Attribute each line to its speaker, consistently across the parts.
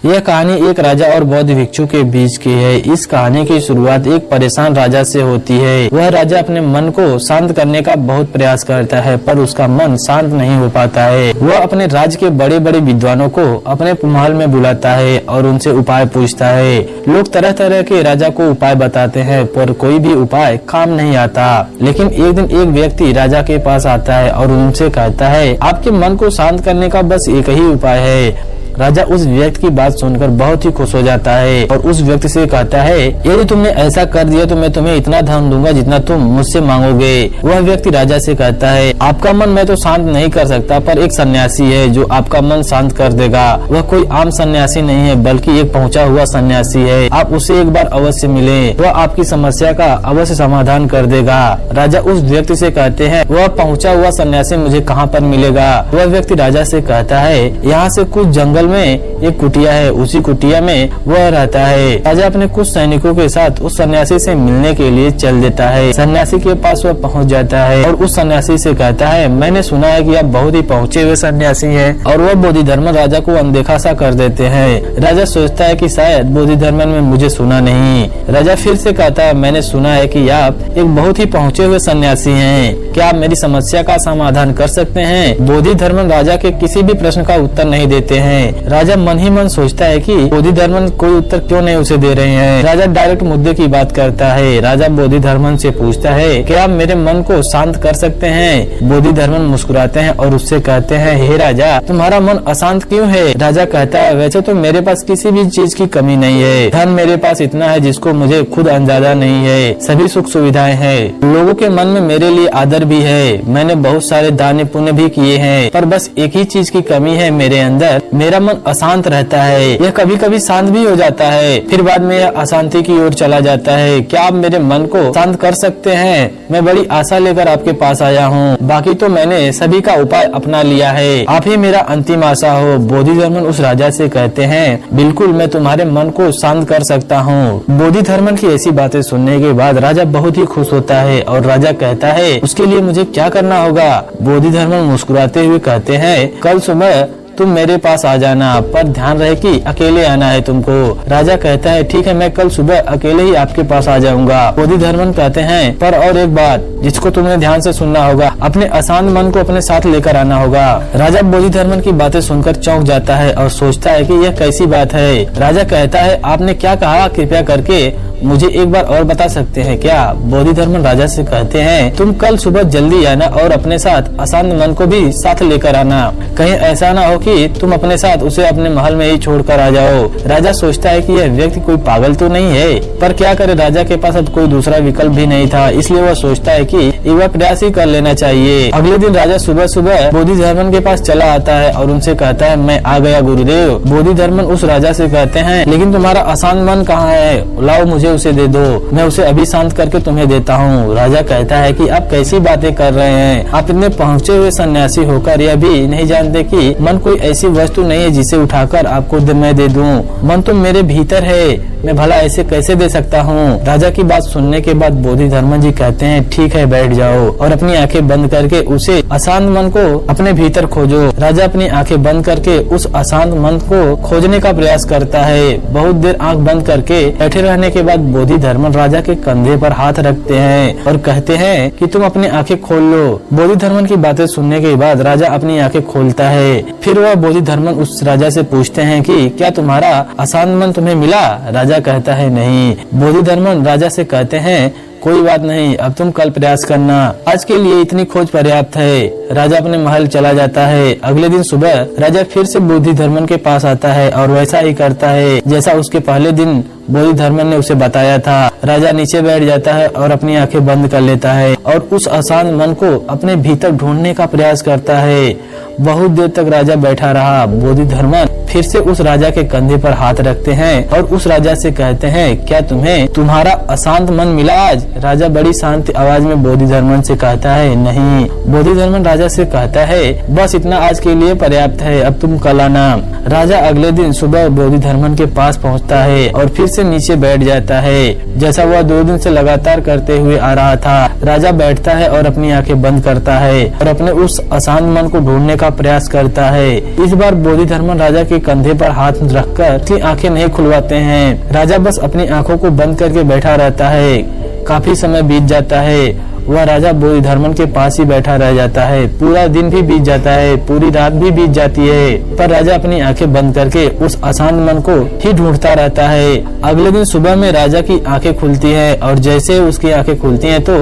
Speaker 1: यह कहानी एक राजा और बौद्ध भिक्षु के बीच की है। इस कहानी की शुरुआत एक परेशान राजा से होती है। वह राजा अपने मन को शांत करने का बहुत प्रयास करता है, पर उसका मन शांत नहीं हो पाता है। वह अपने राज्य के बड़े बड़े विद्वानों को अपने महल में बुलाता है और उनसे उपाय पूछता है। लोग तरह तरह के राजा को उपाय बताते हैं, पर कोई भी उपाय काम नहीं आता। लेकिन एक दिन एक व्यक्ति राजा के पास आता है और उनसे कहता है, आपके मन को शांत करने का बस एक ही उपाय है। राजा उस व्यक्ति की बात सुनकर बहुत ही खुश हो जाता है और उस व्यक्ति से कहता है, यदि तुमने ऐसा कर दिया तो मैं तुम्हें इतना धन दूंगा जितना तुम मुझसे मांगोगे। वह व्यक्ति राजा से कहता है, आपका मन मैं तो शांत नहीं कर सकता, पर एक सन्यासी है जो आपका मन शांत कर देगा। वह कोई आम सन्यासी नहीं है, बल्कि एक पहुंचा हुआ सन्यासी है। आप उसे एक बार अवश्य मिलें, वह आपकी समस्या का अवश्य समाधान कर देगा। राजा उस व्यक्ति से कहते हैं, वह पहुंचा हुआ सन्यासी मुझे कहाँ पर मिलेगा? वह व्यक्ति राजा से कहता है, यहाँ से कुछ जंगल में एक कुटिया है, उसी कुटिया में वह रहता है। राजा अपने कुछ सैनिकों के साथ उस सन्यासी से मिलने के लिए चल देता है। सन्यासी के पास वह पहुंच जाता है और उस सन्यासी से कहता है, मैंने सुना है कि आप बहुत ही पहुंचे हुए सन्यासी हैं। और वह बोधिधर्मन राजा को अनदेखा सा कर देते हैं। राजा सोचता है कि शायद बोधिधर्मन में मुझे सुना नहीं। राजा फिर से कहता है, मैंने सुना है कि आप एक बहुत ही पहुंचे हुए सन्यासी हैं। क्या आप मेरी समस्या का समाधान कर सकते हैं? बोधिधर्मन राजा के किसी भी प्रश्न का उत्तर नहीं देते हैं। राजा मन ही मन सोचता है कि बोधिधर्मन कोई उत्तर क्यों नहीं उसे दे रहे हैं। राजा डायरेक्ट मुद्दे की बात करता है। राजा बोधिधर्मन से पूछता है, क्या आप मेरे मन को शांत कर सकते हैं? बोधिधर्मन मुस्कुराते हैं और उससे कहते हैं, हे राजा, तुम्हारा मन अशांत क्यों है? राजा कहता है, वैसे तो मेरे पास किसी भी चीज की कमी नहीं है। धन मेरे पास इतना है जिसको मुझे खुद अंदाजा नहीं है। सभी सुख सुविधाएं हैं। लोगों के मन में मेरे लिए आदर भी है। मैंने बहुत सारे दान पुण्य भी किए हैं, पर बस एक ही चीज की कमी है मेरे अंदर, मेरा मन अशांत रहता है। यह कभी कभी शांत भी हो जाता है, फिर बाद में यह अशांति की ओर चला जाता है। क्या आप मेरे मन को शांत कर सकते हैं? मैं बड़ी आशा लेकर आपके पास आया हूँ। बाकी तो मैंने सभी का उपाय अपना लिया है, आप ही मेरा अंतिम आशा हो। बोधिधर्मन उस राजा से कहते हैं, बिल्कुल मैं तुम्हारे मन को शांत कर सकता हूँ। बोधिधर्मन की ऐसी बातें सुनने के बाद राजा बहुत ही खुश होता है और राजा कहता है, उसके लिए मुझे क्या करना होगा? बोधिधर्मन मुस्कुराते हुए कहते हैं, कल सुबह तुम मेरे पास आ जाना, पर ध्यान रहे कि अकेले आना है तुमको। राजा कहता है, ठीक है, मैं कल सुबह अकेले ही आपके पास आ जाऊंगा। बोधिधर्मन कहते हैं, पर और एक बात जिसको तुमने ध्यान से सुनना होगा, अपने अशांत मन को अपने साथ लेकर आना होगा। राजा बोधिधर्मन की बातें सुनकर चौंक जाता है और सोचता है कि यह कैसी बात है। राजा कहता है, आपने क्या कहा? कृपया करके मुझे एक बार और बता सकते हैं क्या? बोधिधर्मन राजा से कहते हैं, तुम कल सुबह जल्दी आना और अपने साथ अशांत मन को भी साथ लेकर आना। कहीं ऐसा ना हो कि तुम अपने साथ उसे अपने महल में ही छोड़कर आ जाओ। राजा सोचता है कि यह व्यक्ति कोई पागल तो नहीं है, पर क्या करे, राजा के पास अब कोई दूसरा विकल्प भी नहीं था। इसलिए वह सोचता है कि एक बार प्रयास ही कर लेना चाहिए। अगले दिन राजा सुबह सुबह बोधिधर्मन के पास चला आता है और उनसे कहता है, मैं आ गया गुरुदेव। बोधिधर्मन उस राजा से कहते हैं, लेकिन तुम्हारा अशांत मन कहाँ है? लाओ मुझे उसे दे दो, मैं उसे अभी शांत करके तुम्हें देता हूँ। राजा कहता है कि आप कैसी बातें कर रहे हैं? आप इतने पहुँचे हुए सन्यासी होकर यह भी नहीं जानते कि मन कोई ऐसी वस्तु नहीं है जिसे उठाकर आपको मैं दे दूं। मन तो मेरे भीतर है, मैं भला ऐसे कैसे दे सकता हूँ? राजा की बात सुनने के बाद बोधिधर्मन जी कहते हैं, ठीक है, बैठ जाओ और अपनी आंखें बंद करके उसे अशांत मन को अपने भीतर खोजो। राजा अपनी आंखें बंद करके उस अशांत मन को खोजने का प्रयास करता है। बहुत देर आंख बंद करके बैठे रहने के बाद बोधिधर्मन राजा के कंधे पर हाथ रखते हैं और कहते हैं कि तुम अपनी आंखें खोल लो। बोधिधर्मन की बातें सुनने के बाद राजा अपनी आंखें खोलता है। फिर वह बोधिधर्मन उस राजा से पूछते हैं कि क्या तुम्हारा अशांत मन तुम्हें मिला? राजा कहता है, नहीं। बोधिधर्मन राजा से कहते हैं, कोई बात नहीं, अब तुम कल प्रयास करना, आज के लिए इतनी खोज पर्याप्त है। राजा अपने महल चला जाता है। अगले दिन सुबह राजा फिर से बोधिधर्मन के पास आता है और वैसा ही करता है जैसा उसके पहले दिन बोधिधर्मन ने उसे बताया था। राजा नीचे बैठ जाता है और अपनी आंखें बंद कर लेता है और उस अशांत मन को अपने भीतर ढूंढने का प्रयास करता है। बहुत देर तक राजा बैठा रहा। बोधिधर्मन फिर से उस राजा के कंधे पर हाथ रखते हैं और उस राजा से कहते हैं, क्या तुम्हें तुम्हारा अशांत मन मिला आज? राजा बड़ी शांत आवाज में बोधिधर्मन से कहता है, नहीं। बोधिधर्मन राजा से कहता है, बस इतना आज के लिए पर्याप्त है, अब तुम कल आना। राजा अगले दिन सुबह बोधिधर्मन के पास पहुंचता है और फिर से नीचे बैठ जाता है, जैसा वह 2 दिन से लगातार करते हुए आ रहा था। राजा बैठता है और अपनी आंखें बंद करता है और अपने उस अशांत मन को ढूंढने का प्रयास करता है। इस बार बोधिधर्मन राजा के कंधे पर हाथ रखकर उसकी आंखें नहीं खुलवाते हैं। राजा बस अपनी आंखों को बंद करके बैठा रहता है। काफी समय बीत जाता है। वह राजा बोधिधर्मन के पास ही बैठा रह जाता है। पूरा दिन भी बीत जाता है, पूरी रात भी बीत जाती है, पर राजा अपनी आंखें बंद करके उस अशांत मन को ही ढूंढता रहता है। अगले दिन सुबह में राजा की आंखें खुलती है और जैसे उसकी आंखें खुलती हैं तो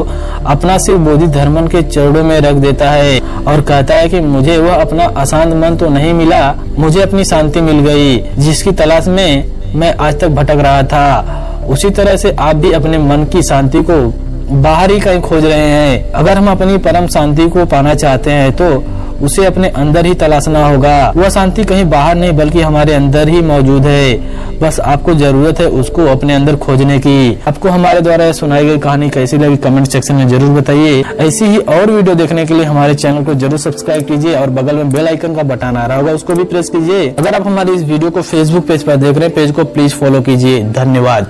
Speaker 1: अपना सिर बोधिधर्मन के चरणों में रख देता है और कहता है कि मुझे वह अपना अशांत मन तो नहीं मिला, मुझे अपनी शांति मिल गई, जिसकी तलाश में मैं आज तक भटक रहा था। उसी तरह से आप भी अपने मन की शांति को बाहर ही कहीं खोज रहे हैं। अगर हम अपनी परम शांति को पाना चाहते हैं तो उसे अपने अंदर ही तलाशना होगा। वह शांति कहीं बाहर नहीं बल्कि हमारे अंदर ही मौजूद है। बस आपको जरूरत है उसको अपने अंदर खोजने की। आपको हमारे द्वारा सुनाई गई कहानी कैसी लगी कमेंट सेक्शन में जरूर बताइए। ऐसी ही और वीडियो देखने के लिए हमारे चैनल को जरूर सब्सक्राइब कीजिए और बगल में बेल आइकन का बटन आ रहा होगा उसको भी प्रेस कीजिए। अगर आप हमारी इस वीडियो को फेसबुक पेज पर देख रहे हैं, पेज को प्लीज फॉलो कीजिए। धन्यवाद।